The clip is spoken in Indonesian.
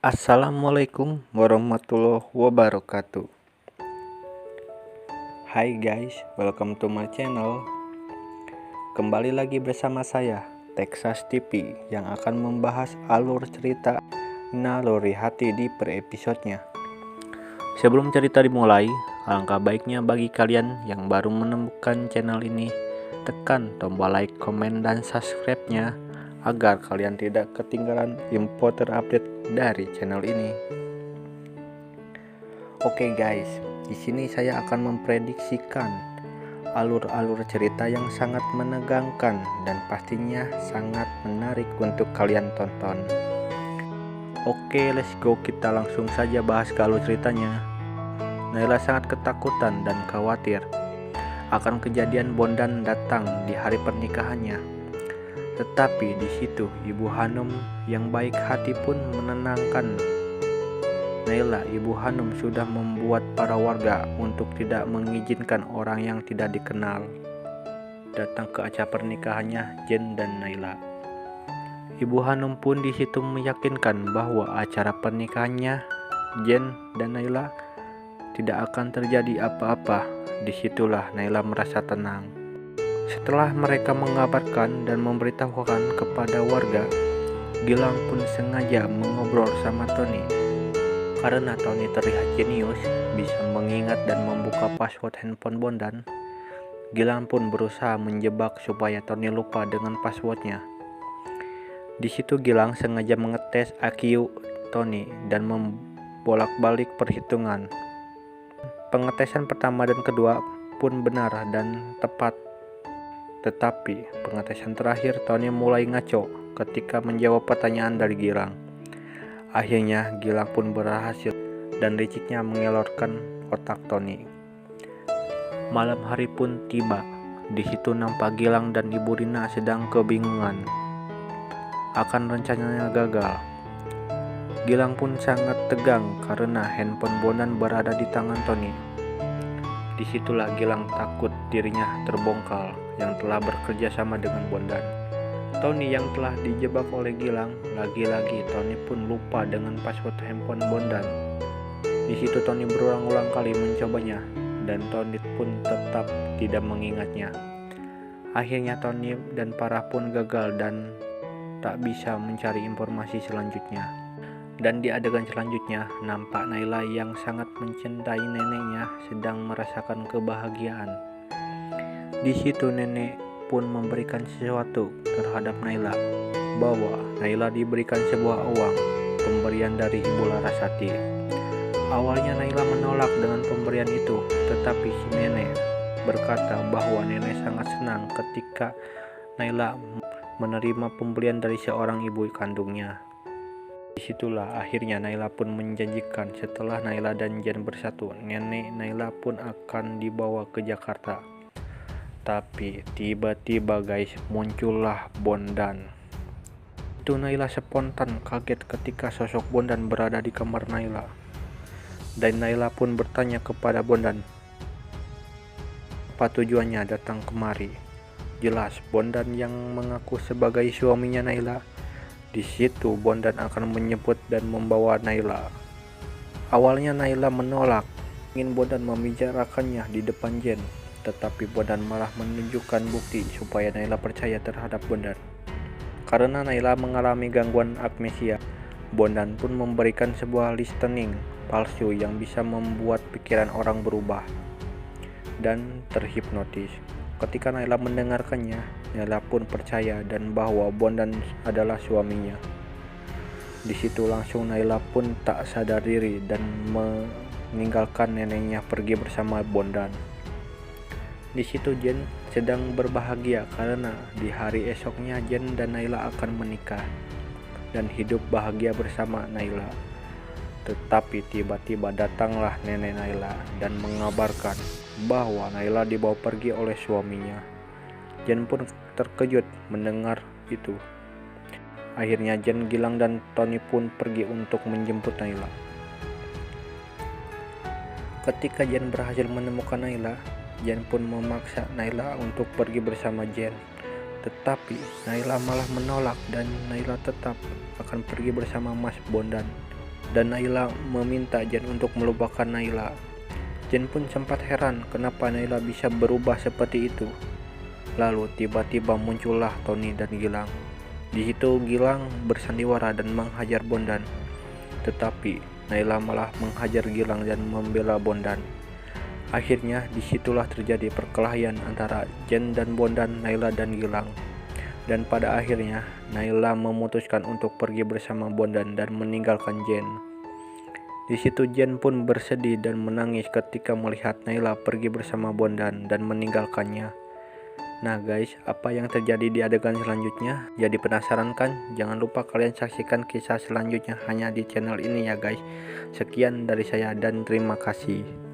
Assalamualaikum warahmatullahi wabarakatuh. Hai guys, welcome to my channel. Kembali lagi bersama saya, Texas TV, yang akan membahas alur cerita Naluri Hati di per episodenya. Sebelum cerita dimulai, alangkah baiknya bagi kalian yang baru menemukan channel ini, tekan tombol like, komen, dan subscribe-nya agar kalian tidak ketinggalan info terupdate dari channel ini. Oke guys, di sini saya akan memprediksikan alur-alur cerita yang sangat menegangkan dan pastinya sangat menarik untuk kalian tonton. Oke, let's go, kita langsung saja bahas ke alur ceritanya. Naila sangat ketakutan dan khawatir akan kejadian Bondan datang di hari pernikahannya. Tetapi di situ Ibu Hanum yang baik hati pun menenangkan Naila. Ibu Hanum sudah membuat para warga untuk tidak mengizinkan orang yang tidak dikenal datang ke acara pernikahannya Jen dan Naila. Ibu Hanum pun di situ meyakinkan bahwa acara pernikahannya Jen dan Naila tidak akan terjadi apa-apa. Disitulah Naila merasa tenang. Setelah mereka mengabarkan dan memberitahukan kepada warga, Gilang pun sengaja mengobrol sama Tony. Karena Tony terlihat jenius, bisa mengingat dan membuka password handphone Bondan, Gilang pun berusaha menjebak supaya Tony lupa dengan passwordnya. Di situ Gilang sengaja mengetes IQ Tony dan membolak-balik perhitungan. Pengetesan pertama dan kedua pun benar dan tepat. Tetapi pengetesan terakhir Tony mulai ngaco ketika menjawab pertanyaan dari Gilang. Akhirnya Gilang pun berhasil dan liciknya mengelorkan otak Tony. Malam hari pun tiba. Di situ nampak Gilang dan Ibu Rina sedang kebingungan akan rencananya gagal. Gilang pun sangat tegang karena handphone Bondan berada di tangan Tony. Disitulah Gilang takut dirinya terbongkar yang telah bekerja sama dengan Bondan. Tony yang telah dijebak oleh Gilang, lagi-lagi Tony pun lupa dengan password handphone Bondan. Di situ Tony berulang-ulang kali mencobanya dan Tony pun tetap tidak mengingatnya. Akhirnya Tony dan Farah pun gagal dan tak bisa mencari informasi selanjutnya. Dan di adegan selanjutnya nampak Naila yang sangat mencintai neneknya sedang merasakan kebahagiaan. Di situ nenek pun memberikan sesuatu terhadap Naila, bahwa Naila diberikan sebuah uang pemberian dari Ibu Larasati. Awalnya Naila menolak dengan pemberian itu, tetapi si nenek berkata bahwa nenek sangat senang ketika Naila menerima pemberian dari seorang ibu kandungnya. Disitulah akhirnya Naila pun menjanjikan setelah Naila dan Jen bersatu, nenek Naila pun akan dibawa ke Jakarta. Tapi tiba-tiba guys, muncullah Bondan. Itu Naila spontan kaget ketika sosok Bondan berada di kamar Naila. Dan Naila pun bertanya kepada Bondan, apa tujuannya datang kemari. Jelas Bondan yang mengaku sebagai suaminya Naila. Di situ Bondan akan menyebut dan membawa Naila. Awalnya Naila menolak, ingin Bondan membicarakannya di depan Jen, tetapi Bondan malah menunjukkan bukti supaya Naila percaya terhadap Bondan. Karena Naila mengalami gangguan amnesia, Bondan pun memberikan sebuah listening palsu yang bisa membuat pikiran orang berubah dan terhipnotis. Ketika Naila mendengarkannya, Naila pun percaya dan bahwa Bondan adalah suaminya. Di situ langsung Naila pun tak sadar diri dan meninggalkan neneknya pergi bersama Bondan. Di situ Jen sedang berbahagia karena di hari esoknya Jen dan Naila akan menikah dan hidup bahagia bersama Naila. Tetapi tiba-tiba datanglah nenek Naila dan mengabarkan bahwa Naila dibawa pergi oleh suaminya. Jen pun terkejut mendengar itu. Akhirnya Jen, Gilang, dan Tony pun pergi untuk menjemput Naila. Ketika Jen berhasil menemukan Naila, Jen pun memaksa Naila untuk pergi bersama Jen. Tetapi Naila malah menolak dan Naila tetap akan pergi bersama Mas Bondan dan Naila meminta Jen untuk melupakan Naila. Jen pun sempat heran kenapa Naila bisa berubah seperti itu. Lalu tiba-tiba muncullah Tony dan Gilang. Di situ Gilang bersandiwara dan menghajar Bondan. Tetapi Naila malah menghajar Gilang dan membela Bondan. Akhirnya disitulah terjadi perkelahian antara Jen dan Bondan, Naila dan Gilang. Dan pada akhirnya Naila memutuskan untuk pergi bersama Bondan dan meninggalkan Jen. Di situ Jen pun bersedih dan menangis ketika melihat Naila pergi bersama Bondan dan meninggalkannya. Nah guys, apa yang terjadi di adegan selanjutnya? Jadi penasaran kan? Jangan lupa kalian saksikan kisah selanjutnya hanya di channel ini ya guys. Sekian dari saya dan terima kasih.